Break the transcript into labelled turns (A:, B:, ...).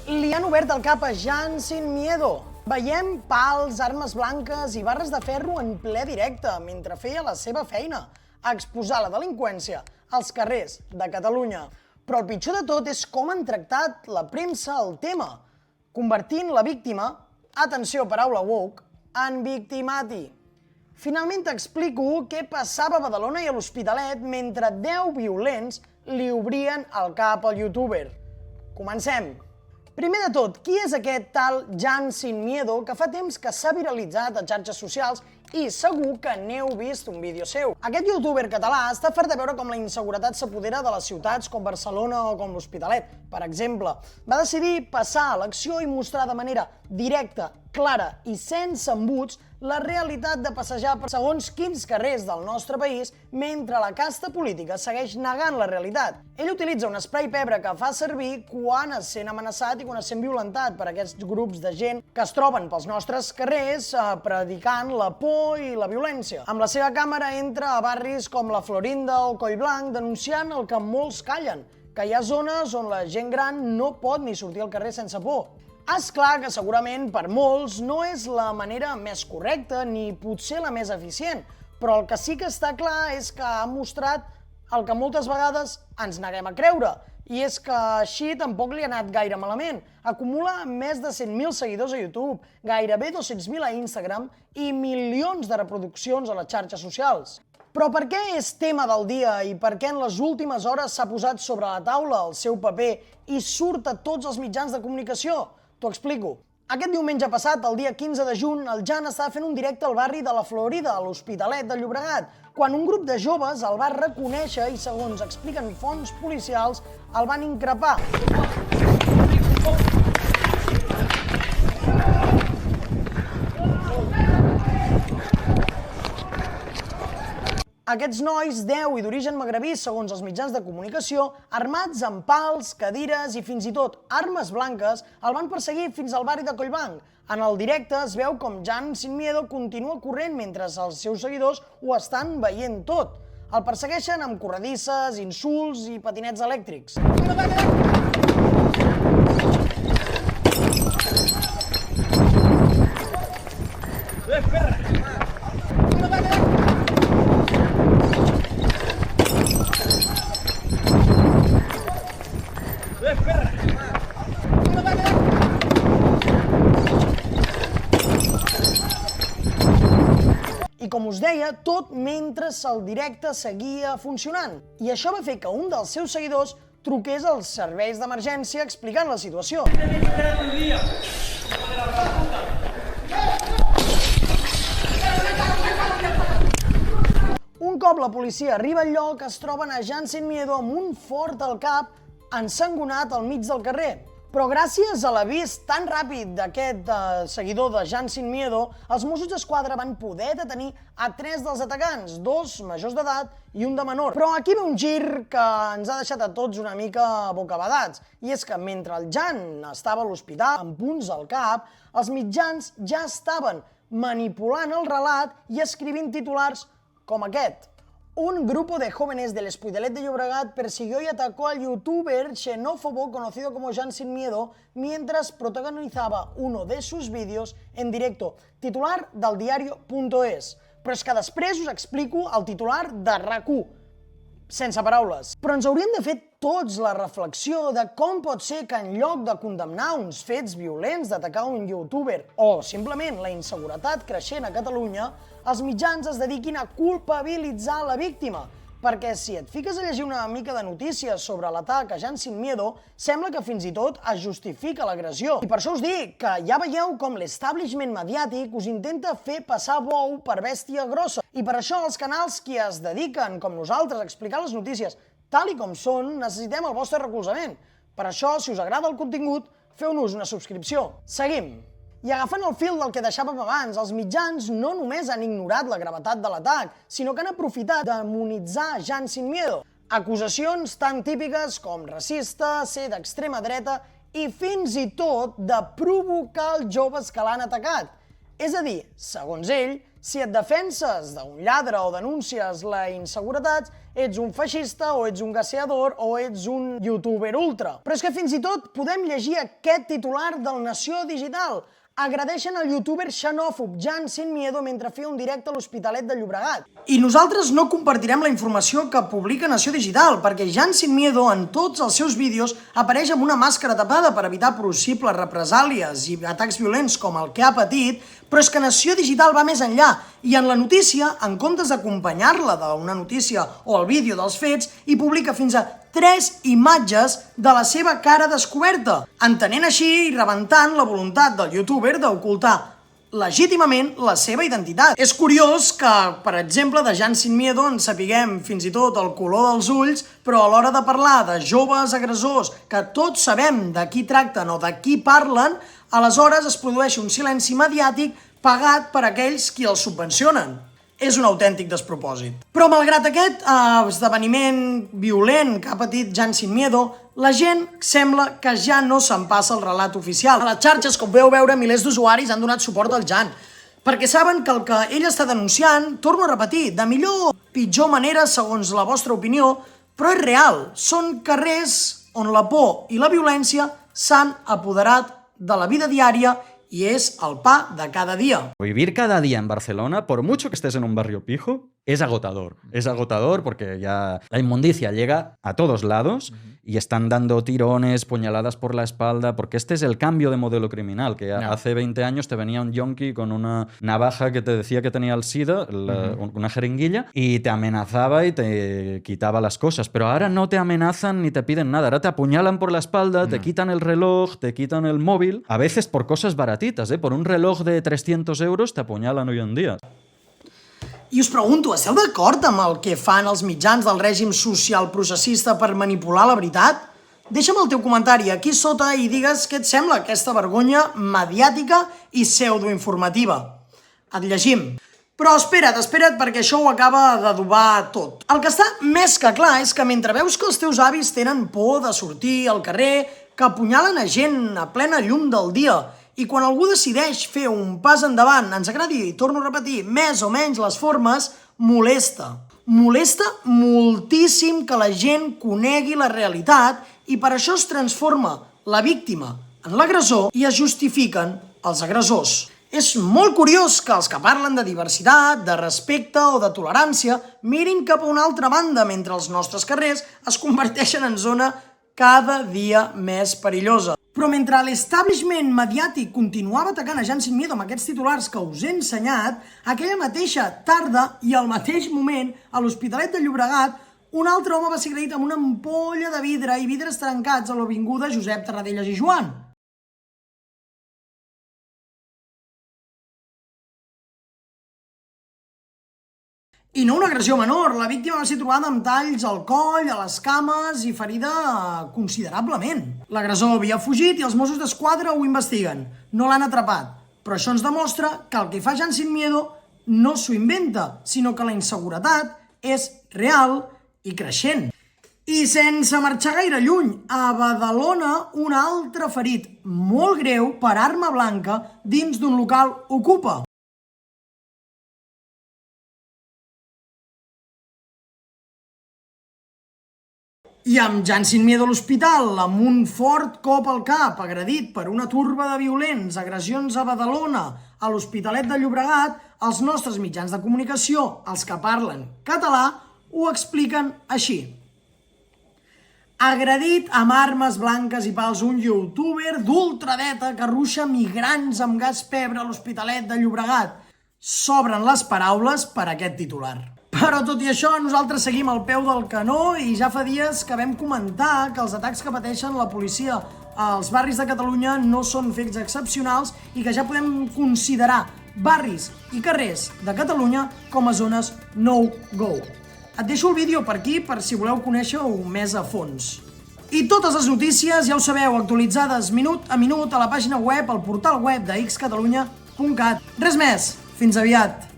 A: Li han obert el cap a Jan Sin Miedo. Veiem pals, armes blanques i barres de ferro en ple directe mentre feia la seva feina, a exposar la delinqüència als carrers de Catalunya. Però el pitjor de tot és com han tractat la premsa el tema, convertint la víctima, atenció paraula woke, en victimati. Finalment t'explico què passava a Badalona i a l'Hospitalet mentre 10 violents li obrien el cap al youtuber. Comencem! Primer de tot, qui és aquest tal Jan Sin Miedo que fa temps que s'ha viralitzat a xarxes socials i segur que n'heu vist un vídeo seu? Aquest youtuber català està fart de veure com la inseguretat s'apodera de les ciutats com Barcelona o com l'Hospitalet, per exemple. Va decidir passar a l'acció i mostrar de manera directa, clara i sense embuts la realitat de passejar per segons quins carrers del nostre país mentre la casta política segueix negant la realitat. Ell utilitza un spray pebre que fa servir quan es sent amenaçat i quan es sent violentat per aquests grups de gent que es troben pels nostres carrers predicant la por i la violència. Amb la seva càmera entra a barris com la Florinda o Collblanc denunciant el que molts callen, que hi ha zones on la gent gran no pot ni sortir al carrer sense por. És clar que segurament per molts no és la manera més correcta ni potser la més eficient, però el que sí que està clar és que ha mostrat el que moltes vegades ens neguem a creure, i és que així tampoc li ha anat gaire malament. Acumula més de 100.000 seguidors a YouTube, gairebé 200.000 a Instagram i milions de reproduccions a les xarxes socials. Però per què és tema del dia i per què en les últimes hores s'ha posat sobre la taula el seu paper i surt a tots els mitjans de comunicació? T'ho explico. Aquest diumenge passat, el dia 15 de juny, el Jan estava fent un directe al barri de la Florida, a l'Hospitalet de Llobregat, quan un grup de joves el va reconèixer i, segons expliquen fonts policials, el van increpar. Aquests nois, 10 i d'origen magrebí, segons els mitjans de comunicació, armats amb pals, cadires i fins i tot armes blanques, el van perseguir fins al barri de Collblanc. En el directe es veu com Jan Sin Miedo continua corrent mentre els seus seguidors ho estan veient tot. El persegueixen amb corredisses, insults i patinets elèctrics. I com us deia, tot mentre el directe seguia funcionant. I això va fer que un dels seus seguidors truqués als serveis d'emergència explicant la situació. Un cop la policia arriba al lloc, es troben a Jan Sin Miedo amb un fort al cap ensangonat al mig del carrer. Però gràcies a l'avís tan ràpid d'aquest seguidor de Jan Sin Miedo, els Mossos d'Esquadra van poder detenir a 3 dels atacants, 2 majors d'edat i un de menor. Però aquí ve un gir que ens ha deixat a tots una mica bocabadats, i és que mentre el Jan estava a l'hospital amb punts al cap, els mitjans ja estaven manipulant el relat i escrivint titulars com aquest. Un grupo de jóvenes del Hospitalet de Llobregat persiguió y atacó al youtuber xenófobo conocido como Jan Sin Miedo mientras protagonizaba uno de sus vídeos en directo. Titular del diario.es. Però és que després us explico el titular de RAC1. Sense paraules. Però ens hauríem de fer tots la reflexió de com pot ser que en lloc de condemnar uns fets violents d'atacar un youtuber o simplement la inseguretat creixent a Catalunya, els mitjans es dediquin a culpabilitzar la víctima. Perquè si et fiques a llegir una mica de notícies sobre l'atac a Jan Sin Miedo, sembla que fins i tot es justifica l'agressió. I per això us dic que ja veieu com l'establishment mediàtic us intenta fer passar bou per bèstia grossa. I per això els canals que es dediquen, com nosaltres, a explicar les notícies tal i com són, necessitem el vostre recolzament. Per això, si us agrada el contingut, feu-nos una subscripció. Seguim! I agafant el fil del que deixàvem abans, els mitjans no només han ignorat la gravetat de l'atac, sinó que han aprofitat de demonitzar Jan Sin Miedo. Acusacions tan típiques com racista, ser d'extrema dreta i fins i tot de provocar els joves que l'han atacat. És a dir, segons ell, Si et defenses d'un lladre o denuncies la inseguretat, ets un feixista o ets un gaseador o ets un youtuber ultra. Però és que fins i tot podem llegir aquest titular del Nació Digital. Agredeixen el youtuber xenòfob Jan Sin Miedo mentre feia un directe a l'Hospitalet de Llobregat. I nosaltres no compartirem la informació que publica Nació Digital, perquè Jan Sin Miedo en tots els seus vídeos apareix amb una màscara tapada per evitar possibles represàlies i atacs violents com el que ha patit, però és que Nació Digital va més enllà i en la notícia, en comptes d'acompanyar-la d'una notícia o el vídeo dels fets, hi publica fins a 3 imatges de la seva cara descoberta, entenent així i rebentant la voluntat del youtuber d'ocultar legítimament la seva identitat. És curiós que, per exemple, de Jan Sin Miedo en sapiguem fins i tot el color dels ulls, però a l'hora de parlar de joves agressors que tots sabem de qui tracten o de qui parlen, aleshores es produeix un silenci mediàtic pagat per aquells qui els subvencionen. És un autèntic despropòsit. Però malgrat aquest esdeveniment violent que ha patit Jan Sin Miedo, la gent sembla que ja no se'n passa el relat oficial. A les xarxes, com podeu veure, milers d'usuaris han donat suport al Jan, perquè saben que el que ell està denunciant, torno a repetir, de millor o pitjor manera segons la vostra opinió, però és real. Són carrers on la por i la violència s'han apoderat de la vida diària y es el pa de cada día.
B: Vivir cada día en Barcelona, por mucho que estés en un barrio pijo, es agotador. Es agotador porque ya la inmundicia llega a todos lados y están dando tirones, puñaladas por la espalda, porque este es el cambio de modelo criminal, que hace 20 años te venía un yonki con una navaja que te decía que tenía el SIDA, una jeringuilla, y te amenazaba y te quitaba las cosas. Pero ahora no te amenazan ni te piden nada. Ahora te apuñalan por la espalda, te quitan el reloj, te quitan el móvil, a veces por cosas baratitas, ¿eh? Por un reloj de 300 euros te apuñalan hoy en día.
A: I us pregunto, esteu d'acord amb el que fan els mitjans del règim social-processista per manipular la veritat? Deixa'm el teu comentari aquí sota i digues què et sembla aquesta vergonya mediàtica i pseudoinformativa. Et llegim. Però espera't, perquè això ho acaba d'adobar tot. El que està més que clar és que mentre veus que els teus avis tenen por de sortir al carrer, que apunyalen a gent a plena llum del dia, i quan algú decideix fer un pas endavant, ens agradi, torno a repetir, més o menys les formes, molesta. Molesta moltíssim que la gent conegui la realitat i per això es transforma la víctima en l'agressor i es justifiquen els agressors. És molt curiós que els que parlen de diversitat, de respecte o de tolerància mirin cap a una altra banda mentre els nostres carrers es converteixen en zona cada dia més perillosa. Però mentre l'establishment mediàtic continuava atacant a Jan Sin Miedo amb aquests titulars que us he ensenyat, aquella mateixa tarda i al mateix moment, a l'Hospitalet de Llobregat, un altre home va ser agredit amb una ampolla de vidre i vidres trencats a l'avinguda Josep Tarradellas i Joan. I no una agressió menor, la víctima va ser trobada amb talls al coll, a les cames i ferida considerablement. L'agressor havia fugit i els Mossos d'Esquadra ho investiguen. No l'han atrapat, però això ens demostra que el que fa Jan Sin Miedo no s'ho inventa, sinó que la inseguretat és real i creixent. I sense marxar gaire lluny, a Badalona un altre ferit molt greu per arma blanca dins d'un local Ocupa. I amb Jan Sin Miedo a l'hospital, amb un fort cop al cap, agredit per una turba de violents, agressions a Badalona, a l'Hospitalet de Llobregat, els nostres mitjans de comunicació, els que parlen català, ho expliquen així. Agredit amb armes blanques i pals un youtuber d'ultradeta que ruixa migrants amb gas pebre a l'Hospitalet de Llobregat. S'obren les paraules per aquest titular. Però tot i això, nosaltres seguim al peu del canó i ja fa dies que vam comentar que els atacs que pateixen la policia als barris de Catalunya no són fets excepcionals i que ja podem considerar barris i carrers de Catalunya com a zones no-go. Et deixo el vídeo per aquí per si voleu conèixer-ho més a fons. I totes les notícies, ja ho sabeu, actualitzades minut a minut a la pàgina web, al portal web de xcatalunya.cat. Res més, fins aviat!